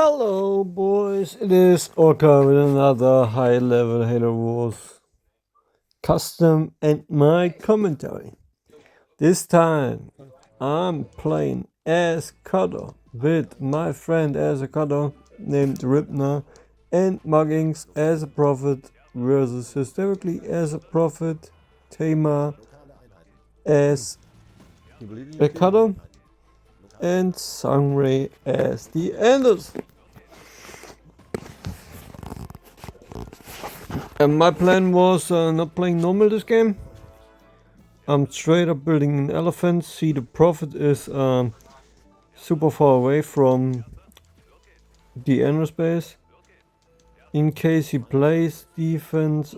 Hello boys, it is Orca with another high level Halo Wars custom and my commentary. This time I'm playing as Cutter with my friend as a Cutter named Ripna and Muggings as a Prophet versus hysterically as a Prophet, Tamer as a Cutter and Sangray as the Enders. And my plan was not playing normal this game. I'm straight up building an elephant. See, the Prophet is super far away from the Enders base. In case he plays defense,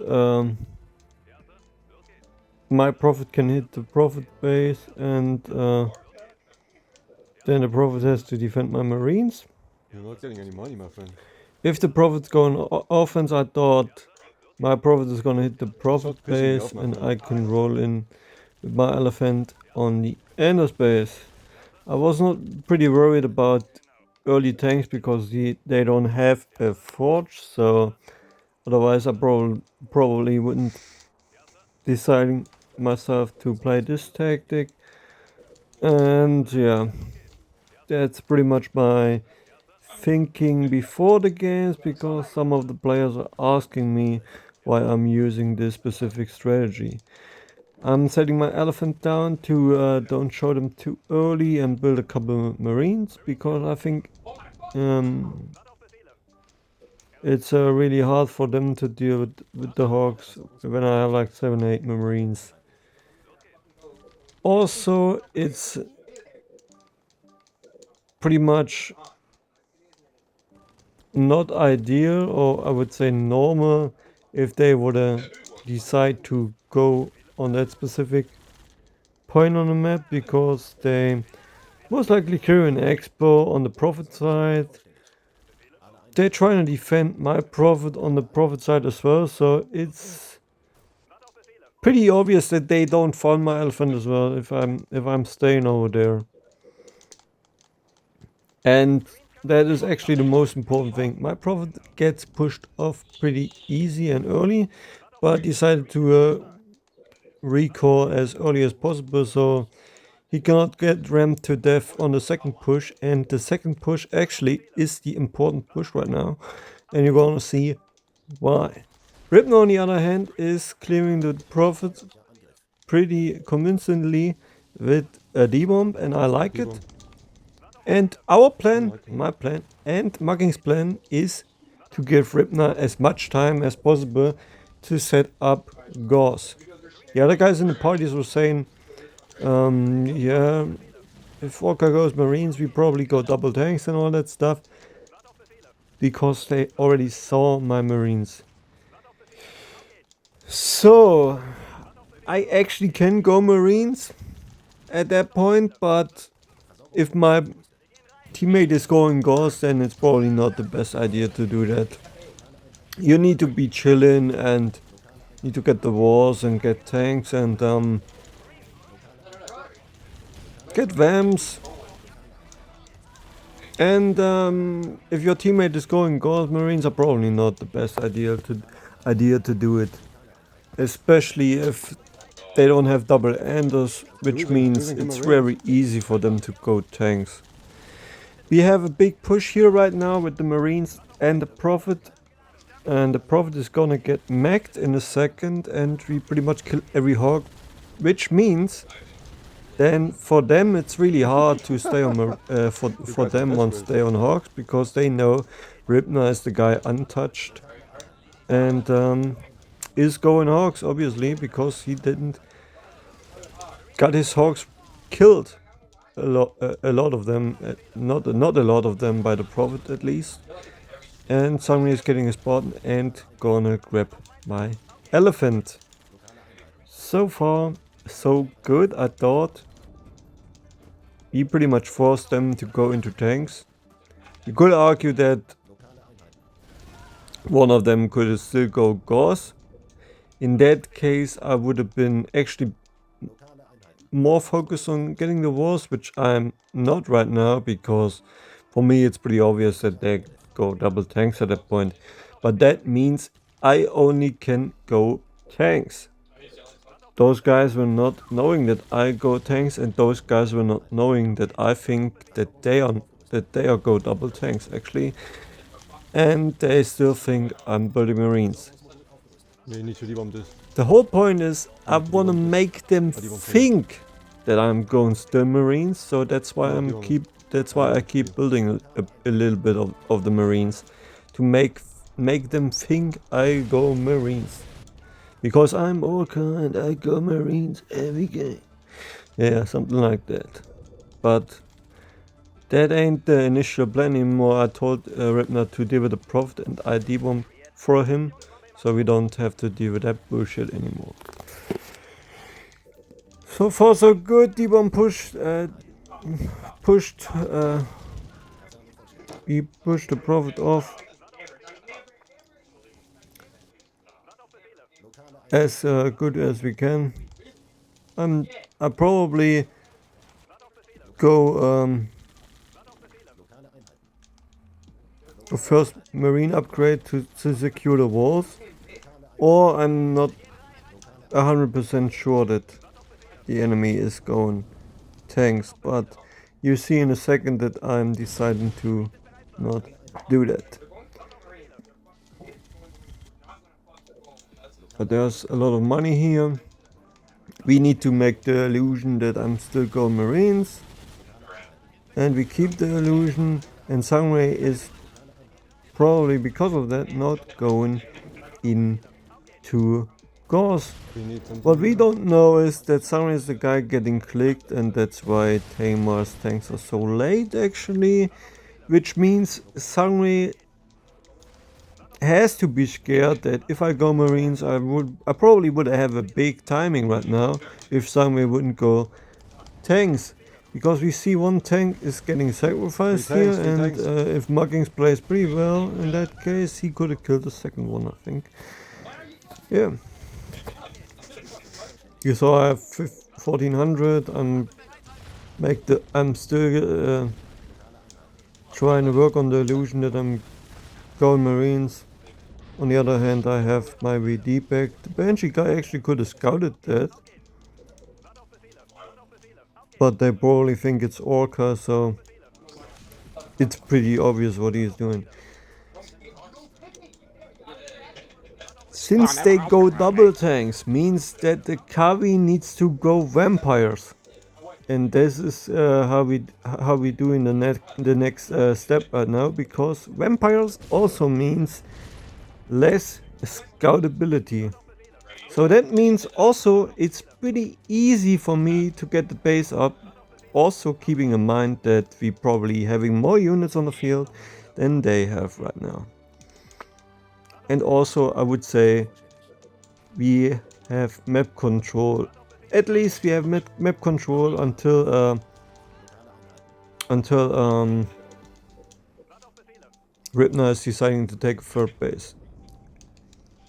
my Prophet can hit the Prophet base, and then the Prophet has to defend my Marines. You're not getting any money, my friend. If the Prophet's going offense, I thought my Prophet is gonna hit the Prophet Stop pissing me base, off, my and friend. I can roll in with my elephant on the Enders base. I was not pretty worried about early tanks because they don't have a forge, so otherwise I probably wouldn't deciding myself to play this tactic. And yeah, that's pretty much my thinking before the games, because some of the players are asking me why I'm using this specific strategy. I'm setting my elephant down to don't show them too early and build a couple marines, because I think it's really hard for them to deal with the hawks when I have like 7-8 marines. Also, it's pretty much not ideal, or I would say normal, if they would decide to go on that specific point on the map, because they most likely carry an expo on the Prophet side. They're trying to defend my Prophet on the Prophet side as well, so it's pretty obvious that they don't farm my elephant as well if I'm staying over there. And that is actually the most important thing. My Prophet gets pushed off pretty easy and early, but decided to recall as early as possible, so he cannot get rammed to death on the second push. And the second push actually is the important push right now, and you're gonna see why. Ripna, on the other hand, is clearing the Prophet pretty convincingly with a D-bomb, and I like it. And our plan, my plan, and Mugging's plan is to give Ripna as much time as possible to set up Gauss. The other guys in the parties were saying, yeah, if Orca goes Marines, we probably go double tanks and all that stuff, because they already saw my Marines. So, I actually can go Marines at that point, but if my teammate is going Gauss, then it's probably not the best idea to do that. You need to be chilling and need to get the wars and get tanks and get VAMs. And if your teammate is going Gauss, Marines are probably not the best idea to do it, especially if they don't have double enders, which means it's very easy for them to go tanks. We have a big push here right now with the Marines and the Prophet, and the Prophet is gonna get magged in a second, and we pretty much kill every hawk, which means then for them it's really hard to stay on for them on stay on hawks, because they know Ripna is the guy untouched and is going hawks, obviously, because he didn't got his hawks killed. A lot of them, not a lot of them by the Prophet at least. And somebody is getting a spot and gonna grab my elephant. So far, so good. I thought he pretty much forced them to go into tanks. You could argue that one of them could still go Gauss. In that case, I would have been actually more focused on getting the wars, which I'm not right now, because For me, it's pretty obvious that they go double tanks at that point. But that means I only can go tanks. Those guys were not knowing that I go tanks, and those guys were not knowing that I think that they are go double tanks actually, and they still think I'm building Marines. Nee, nicht für die Bomb das. The whole point is I want to make them die won't think that I'm going still Marines, so that's why I keep building a little bit of the Marines to make them think I go Marines. Because I'm Orca and I go Marines every game. Yeah, something like that. But that ain't the initial plan anymore. I told Ripna to deal with the Prophet and I debomb for him, so we don't have to deal with that bullshit anymore. So far so good. Debomb we pushed the Prophet off as good as we can. I probably go a first Marine upgrade to secure the walls, or I'm not 100% sure that the enemy is going tanks, but you see in a second that I'm deciding to not do that. But there's a lot of money here. We need to make the illusion that I'm still going Marines, and we keep the illusion, and Sangre is probably because of that not going into Gauss. What we don't know is that Sangre is the guy getting clicked, and that's why Tamar's tanks are so late actually, which means Sangre has to be scared that if I go Marines, I probably would have a big timing right now if Sangre wouldn't go tanks. Because we see one tank is getting sacrificed here, and if Muggings plays pretty well in that case, he could have killed the second one, I think. Yeah. You saw I have 1400. I'm still trying to work on the illusion that I'm going Marines. On the other hand, I have my VD back. The Banshee guy actually could have scouted that, but they probably think it's Orca, so it's pretty obvious what he's doing. Since they go double tanks, means that the Kavi needs to go vampires, and this is how we do in the next step right now, because vampires also means less scoutability. So that means also it's pretty easy for me to get the base up, also keeping in mind that we probably having more units on the field than they have right now. And also I would say we have map control. At least we have map control until Ripna is deciding to take a third base.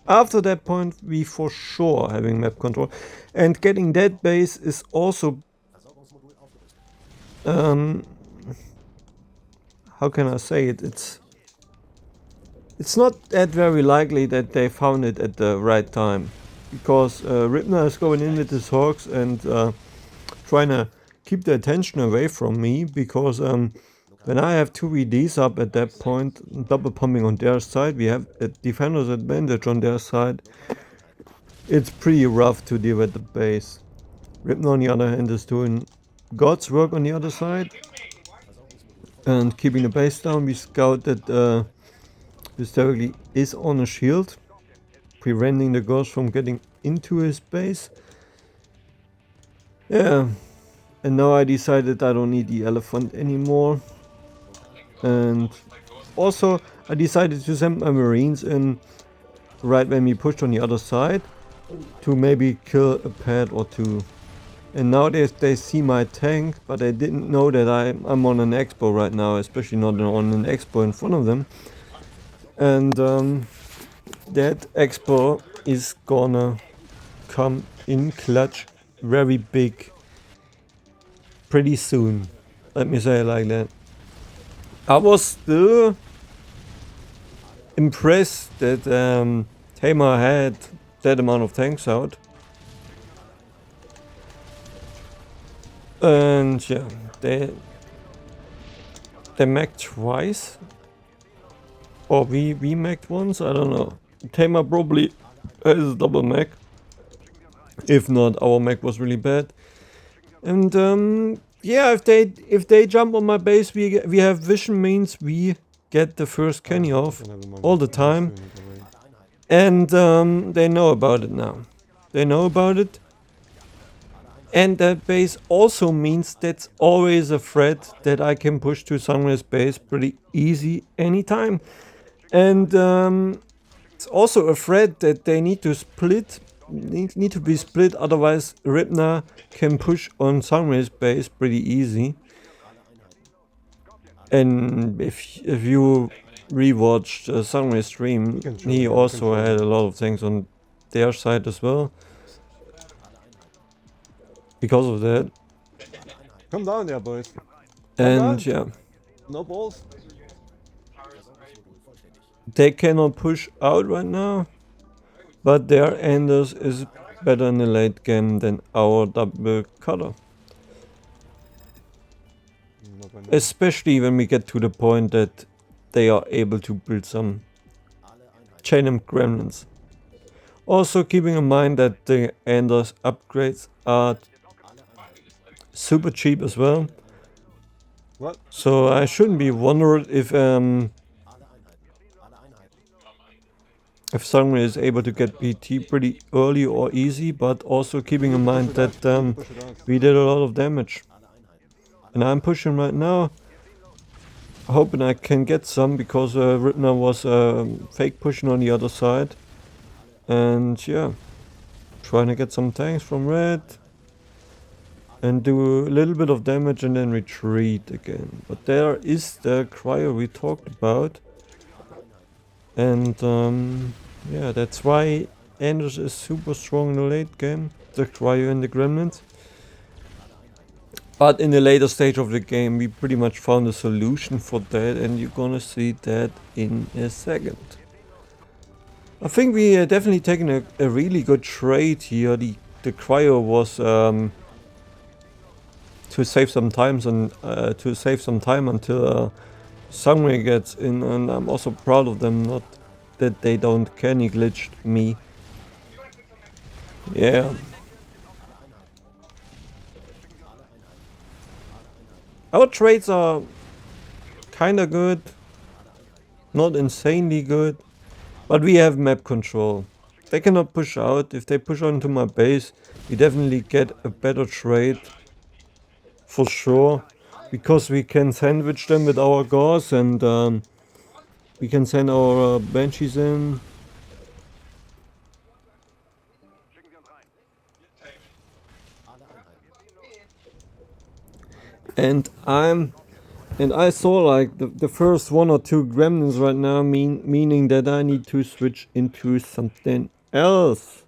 After that point, we for sure having map control, and getting that base is also how can I say it? It's not that very likely that they found it at the right time, because Ripna is going in with his hawks and trying to keep the attention away from me, because when I have two VDs up at that point, double pumping on their side, we have a defender's advantage on their side. It's pretty rough to deal with the base. Ripna on the other hand is doing God's work on the other side and keeping the base down. We scout that hysterically is on a shield, preventing the ghost from getting into his base. Yeah, and now I decided I don't need the elephant anymore. And also I decided to send my Marines in right when we pushed on the other side to maybe kill a pad or two. And now they see my tank, but they didn't know that I'm on an expo right now, especially not on an expo in front of them. And that expo is gonna come in clutch very big pretty soon. Let me say it like that. I was still impressed that Tamer had that amount of tanks out. And yeah, they mech twice. Or we mech once, I don't know. Tamer probably has a double mech. If not, our mech was really bad. And yeah, if they jump on my base, we have vision, means we get the first Kenny off Never mind. all the I'm just time. doing it away. And they know about it now. They know about it. And that base also means that's always a threat that I can push to Sunrise base pretty easy anytime. And it's also a threat that they need to split, need to be split, otherwise Ripna can push on Sunrise base pretty easy. And if you rewatched Sunrise stream, he also had a lot of things on their side as well. Because of that. Come down there, boys. And yeah, No balls. they cannot push out right now, but their Anders is better in the late game than our double cutter. Especially when we get to the point that they are able to build some chain gremlins. Also keeping in mind that the Anders upgrades are super cheap as well. What? So I shouldn't be worried if Sangre is able to get PT pretty early or easy, but also keeping in mind that we did a lot of damage. And I'm pushing right now, hoping I can get some, because Ripna was fake pushing on the other side. And yeah, trying to get some tanks from red and do a little bit of damage and then retreat again. But there is the cryo we talked about. And yeah, that's why Anders is super strong in the late game, the cryo and the gremlins. But in the later stage of the game, we pretty much found a solution for that, and you're gonna see that in a second. I think we definitely taken a really good trade here. The cryo was to save some time until Sangre gets in, and I'm also proud of them, not that they don't canny glitched me. Yeah. Our trades are kinda good, not insanely good, but we have map control. They cannot push out. If they push onto my base, we definitely get a better trade for sure, because we can sandwich them with our gauze, and we can send our banshees in. And I saw like the first one or two gremlins right now, meaning that I need to switch into something else.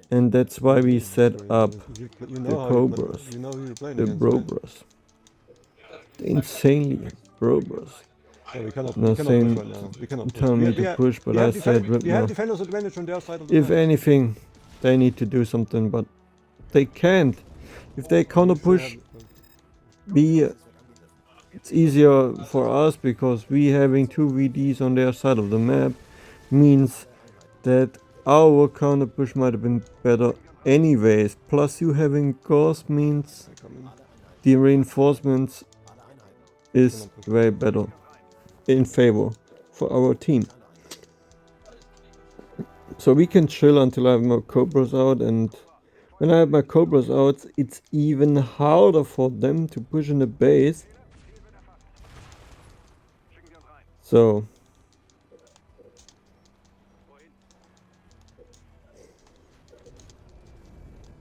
And that's why we set up the Cobras, the Brobras. The insanely Brobras. Yeah, we cannot Not push saying right now. We cannot push. telling me to push, but I said we have Ripna. defenders advantage on their side of the If map. anything, they need to do something, but they can't. If they counter push, it's easier for us, because we having two VDs on their side of the map means that our counter push might have been better anyways. Plus you having Gauss means the reinforcements is way better in favor for our team. So we can chill until I have my Cobras out, and when I have my Cobras out, it's even harder for them to push in the base. So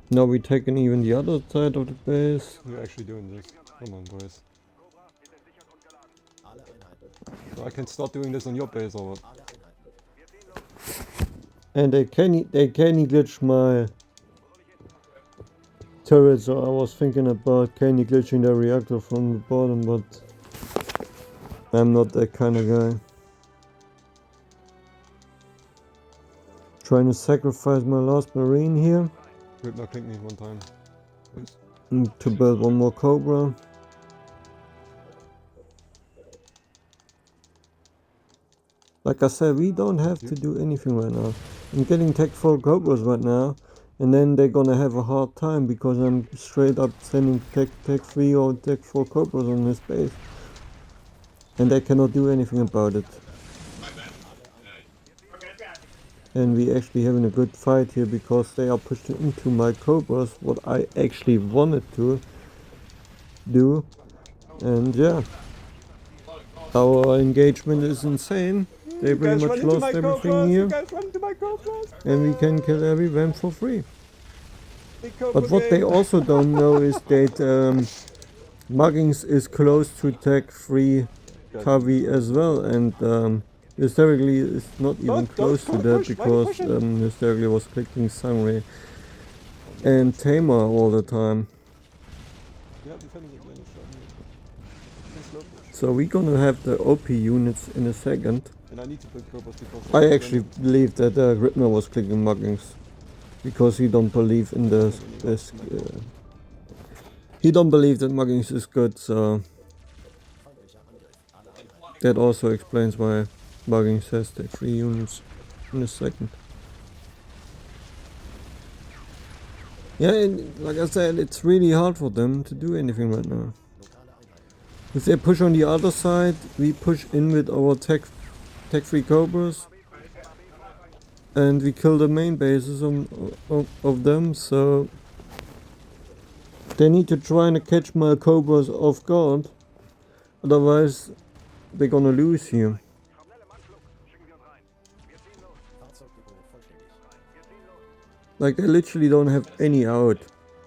now we're taking even the other side of the base. We're actually doing this. Come on, boys. So I can start doing this on your base or what? And they can glitch my turret, so I was thinking about can glitching the reactor from the bottom, but I'm not that kind of guy. Trying to sacrifice my last marine here Ripna clinked me one time. to build one more Cobra. Like I said, we don't have to do anything right now. I'm getting tech 4 Cobras right now, and then they're gonna have a hard time because I'm straight up sending tech 3 or tech 4 Cobras on this base. And they cannot do anything about it. And we actually having a good fight here because they are pushing into my Cobras, what I actually wanted to do. And yeah, our engagement is insane. They pretty much lost everything here, and we can kill every vamp for free. But what they also don't know is that Muggings is close to tech 3 Kavi as well, and hysterically is not even close to that because hysterically was clicking Sangre and Tamer all the time. So we're gonna have the OP units in a second. And I need to build Cobras because I actually believe that Ripna was clicking Muggings because he don't believe in this. He don't believe that Muggings is good, so that also explains why Muggings has the 3 units in a second. Yeah, and like I said, it's really hard for them to do anything right now. If they push on the other side, we push in with our tech 3 Cobras, and we kill the main bases of them, so they need to try and catch my Cobras off guard, otherwise they're gonna lose here. Like, they literally don't have any out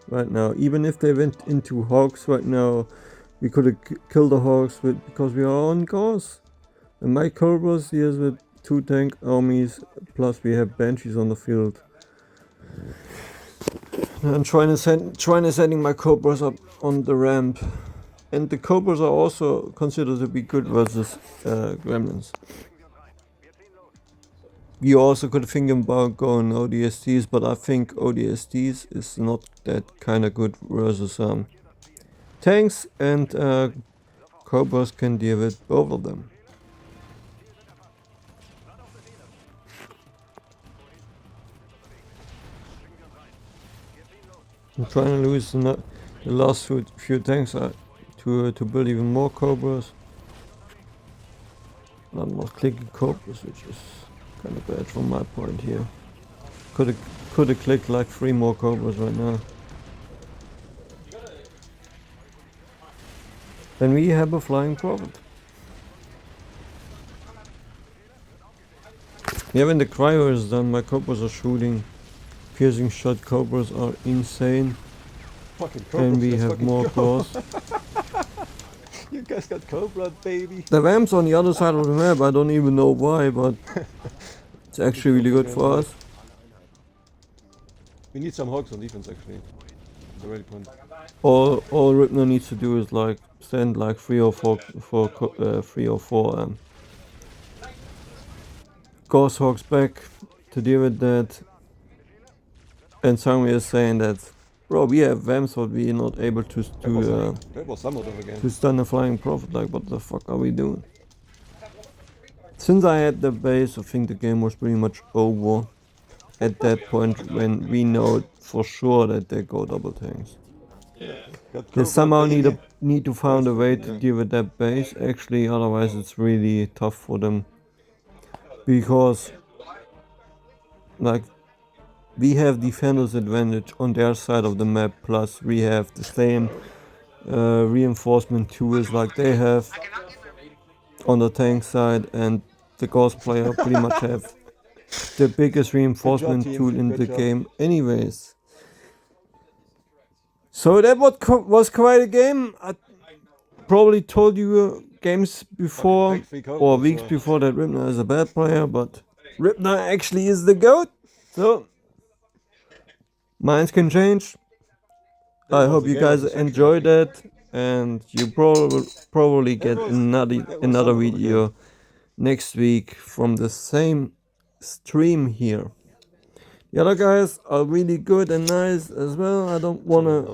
right now. Even if they went into Hawks right now, we could have killed the Hawks because we are on course. And my Cobras here is with 2 tank armies, plus we have Banshees on the field. And I'm trying to sending my Cobras up on the ramp. And the Cobras are also considered to be good versus Gremlins. You also could think about going ODSTs, but I think ODSTs is not that kind of good versus tanks, and Cobras can deal with both of them. I'm trying to lose the last few tanks to build even more Cobras. Not more clicking Cobras, which is kind of bad from my point here. Could have clicked like 3 more Cobras right now. Then we have a flying prophet. Yeah, when the cryo is done, my Cobras are shooting. Piercing shot Cobras are insane. And we have more claws. You guys got Cobra, baby. The vamps on the other side of the map, I don't even know why, but it's actually really good for us. We need some Hawks on defense actually. The ready point. All Ripna needs to do is like send like 3 or 4 Ghost Hawks back to deal with that. And somebody is saying that, bro, we have vamps, but we are not able to stun a flying prophet. Like, what the fuck are we doing? Since I had the base, I think the game was pretty much over at that point when we know for sure that they go double tanks. They somehow need to find a way to deal with that base actually, otherwise it's really tough for them. Because like we have defenders advantage on their side of the map, plus we have the same reinforcement tools like they have on the tank side, and the Ghost player pretty much have the biggest reinforcement tool in the game anyways. So that was quite a game. I probably told you games before or weeks before that Ripna is a bad player, but Ripna actually is the GOAT. So minds can change. I hope you guys enjoyed that. and you probably get another video next week from the same stream here. The other guys are really good and nice as well. I don't wanna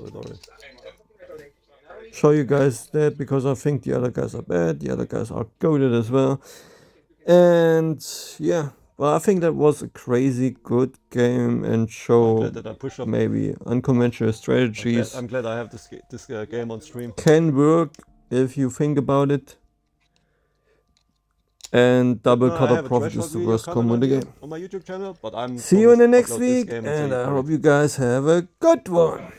show you guys that because I think the other guys are bad. The other guys are goated as well. And yeah, well, I think that was a crazy good game and show that I push up. maybe unconventional strategies I'm glad I have this game on stream. can work if you think about it. And double cutter profit is the worst combo in the game. On my YouTube channel, but I'm See you in the next upload this week, game and I say, hope you guys have a good one.